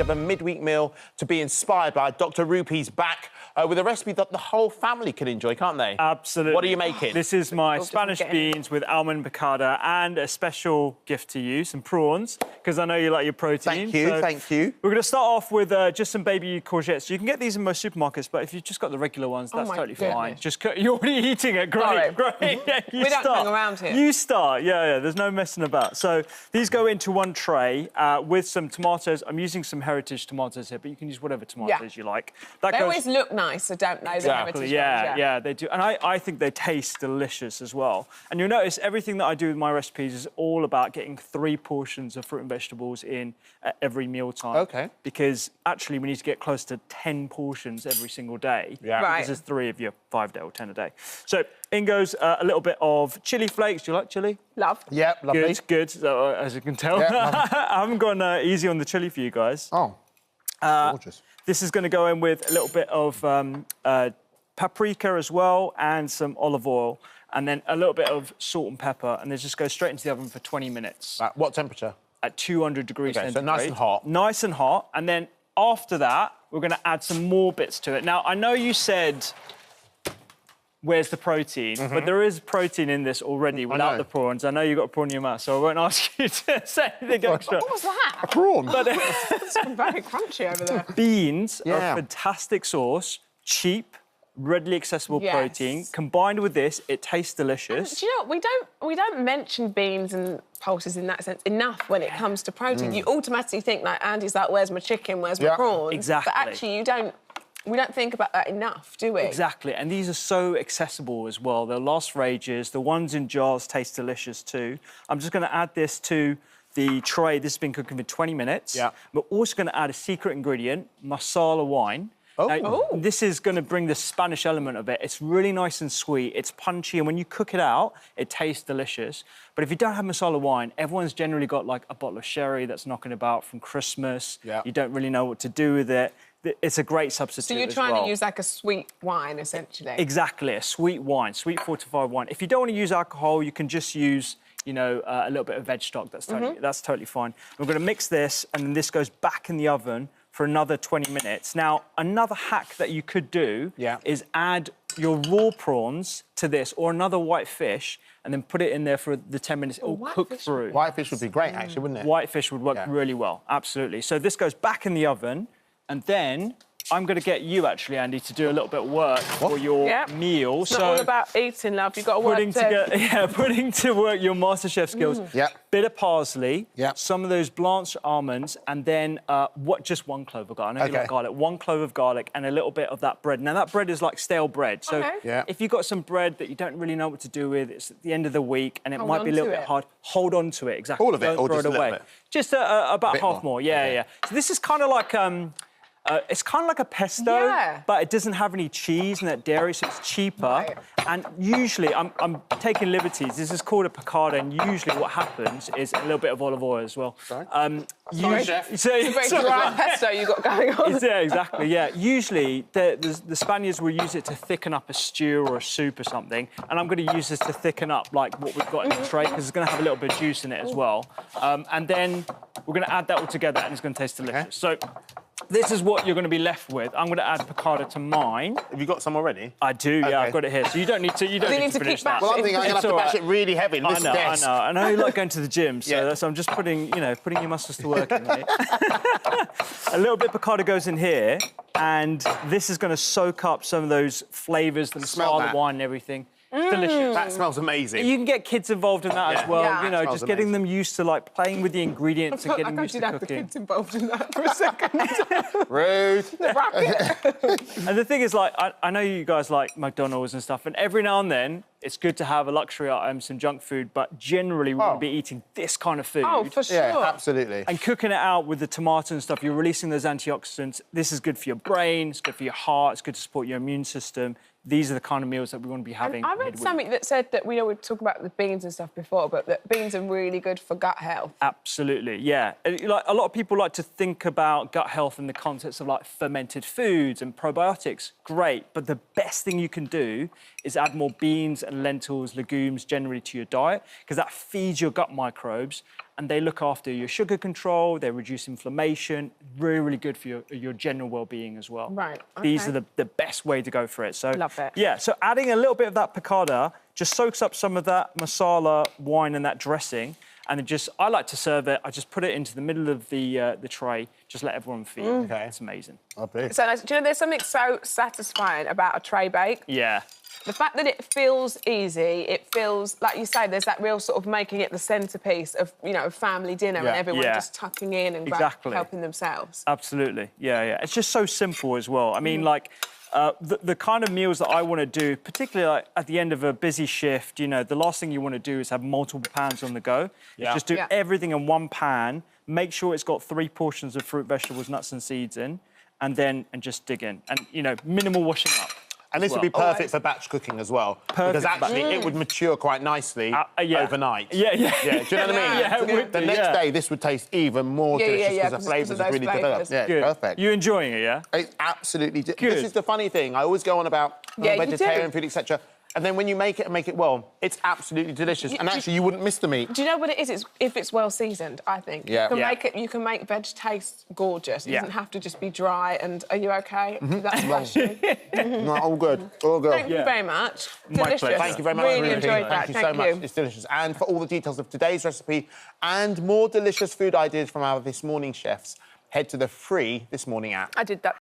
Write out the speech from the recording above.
of a midweek meal to be inspired by. Dr Rupy's back with a recipe that the whole family can enjoy, can't they? Absolutely. What are you making? This is my Spanish beans with almond picada and a special gift to you, some prawns, because I know you like your protein. Thank you, thank you. We're going to start off with just some baby courgettes. You can get these in most supermarkets, but if you've just got the regular ones, that's totally fine. You're already eating it. Great, great. Yeah, we don't hang around here. You start, yeah, there's no messing about. So these go into one tray with some tomatoes. I'm using some heritage tomatoes here, but you can use whatever tomatoes you like. They always look nice, so don't know the heritage ones. Yeah, they do. And I think they taste delicious as well. And you'll notice everything that I do with my recipes is all about getting 3 portions of fruit and vegetables in at every mealtime. OK. Because actually we need to get close to 10 portions every single day. Yeah. Because there's 3 of your 5-day or 10 a day. So in goes a little bit of chilli flakes. Do you like chilli? Love. Yeah, lovely. Good, so, as you can tell. Yeah, I haven't gone easy on the chilli for you guys. Oh, gorgeous. This is going to go in with a little bit of paprika as well and some olive oil and then a little bit of salt and pepper, and then just go straight into the oven for 20 minutes. At what temperature? At 200 degrees centigrade. So nice and hot. Nice and hot, and then after that, we're going to add some more bits to it. Now, I know you said, where's the protein? But there is protein in this already without the prawns. I know you've got a prawn in your mouth, so I won't ask you to say anything extra. What was that? A prawn. But It's very crunchy over there. beans are a fantastic sauce, cheap, readily accessible protein. Combined with this, it tastes delicious. And do you know what? We don't mention beans and pulses in that sense enough when it comes to protein. You automatically think, like, Andy's like, where's my chicken, where's my prawns? Exactly. But actually, we don't think about that enough, do we? Exactly, and these are so accessible as well. They'll last for ages. The ones in jars taste delicious too. I'm just going to add this to the tray. This has been cooking for 20 minutes. Yeah. We're also going to add a secret ingredient, Masala Wine. Now, this is going to bring the Spanish element of it. It's really nice and sweet. It's punchy, and when you cook it out, it tastes delicious. But if you don't have Masala Wine, everyone's generally got, like, a bottle of sherry that's knocking about from Christmas. Yeah. You don't really know what to do with it. It's a great substitute. So you're trying to use, like, a sweet wine, essentially? Exactly, a sweet wine, sweet fortified wine. If you don't want to use alcohol, you can just use, you know, a little bit of veg stock. That's totally fine. We're going to mix this, and then this goes back in the oven for another 20 minutes. Now, another hack that you could do is add your raw prawns to this or another white fish and then put it in there for the 10 minutes. It will cook through. White fish would be great, actually, wouldn't it? White fish would work really well, absolutely. So this goes back in the oven, and then I'm going to get you, actually, Andy, to do a little bit of work for your meal. It's not all about eating, love. You've got to work putting to work your MasterChef skills. Bit of parsley, some of those blanched almonds, and then just 1 clove of garlic. I know you like garlic. 1 clove of garlic and a little bit of that bread. Now, that bread is like stale bread. So if you've got some bread that you don't really know what to do with, it's at the end of the week and it might be a little bit hard, hold on to it, exactly. All of it, or just a little bit? Just about half more, yeah. So this is kind of like... it's kind of like a pesto, but it doesn't have any cheese and that dairy, so it's cheaper. And usually, I'm taking liberties. This is called a picada, and usually what happens is a little bit of olive oil as well. Sorry, Chef. It's a very dry pesto you've got going on. Yeah, exactly, yeah. Usually, the Spaniards will use it to thicken up a stew or a soup or something, and I'm going to use this to thicken up, like, what we've got in the tray, because it's going to have a little bit of juice in it as well. And then we're going to add that all together, and it's going to taste delicious. So... this is what you're going to be left with. I'm going to add picada to mine. Have you got some already? I do, yeah, I've got it here. So you don't need to. You don't need to finish that. Well, I'm thinking I'm going to have to bash it really heavy. I know. You like going to the gym, so I'm just putting your muscles to work. Mate. A little bit of picada goes in here, and this is going to soak up some of those flavours, the Masala wine and everything. Delicious. That smells amazing. You can get kids involved in that as well. You know, just getting them used to, like, playing with the ingredients and getting used to cooking. I the kids involved in that for a second. Rude. And the thing is, like, I know you guys like McDonald's and stuff, and every now and then it's good to have a luxury item, some junk food, but generally we want to be eating this kind of food. Oh, for sure. Yeah, absolutely. And cooking it out with the tomato and stuff, you're releasing those antioxidants. This is good for your brain, it's good for your heart, it's good to support your immune system. These are the kind of meals that we want to be having. I read something that said that we talked about the beans and stuff before, but that beans are really good for gut health. Absolutely, yeah. Like, a lot of people like to think about gut health in the context of, like, fermented foods and probiotics. Great, but the best thing you can do is add more beans and lentils, legumes generally to your diet, because that feeds your gut microbes and they look after your sugar control, they reduce inflammation, really, really good for your general well-being as well. Right, These okay. are the best way to go for it. So, Love it. Yeah, so adding a little bit of that picada just soaks up some of that masala wine and that dressing, and I like to serve it. I just put it into the middle of the tray, just let everyone feed. Okay. It's amazing. So, do you know, there's something so satisfying about a tray bake. Yeah. The fact that it feels easy, it feels, like you say, there's that real sort of making it the centrepiece of, you know, family dinner and everyone just tucking in and helping themselves. Absolutely, yeah. It's just so simple as well. I mean, like, the kind of meals that I want to do, particularly like, at the end of a busy shift, you know, the last thing you want to do is have multiple pans on the go. Yeah. Just do everything in one pan, make sure it's got 3 portions of fruit, vegetables, nuts and seeds in, and just dig in. And, you know, minimal washing up. And this would be perfect for batch cooking as well. Because actually, it would mature quite nicely overnight. Yeah. Do you know what I mean? Yeah, it would the next day, this would taste even more delicious because the flavours have really developed. Yeah, Good. perfect. You enjoying it, yeah? It's absolutely... Good. This is the funny thing. I always go on about vegetarian food, etc. And then when you make it well, it's absolutely delicious. And actually, you wouldn't miss the meat. Do you know what it is? It's if it's well seasoned, I think. Yeah. You can make veg taste gorgeous. It doesn't have to just be dry. And are you OK? That's question. No, all good. All good. Thank you very much. My Delicious. pleasure. Thank you very much. Really enjoyed that. Thank you so much. It's delicious. And for all the details of today's recipe and more delicious food ideas from our This Morning chefs, head to the free This Morning app. I did that.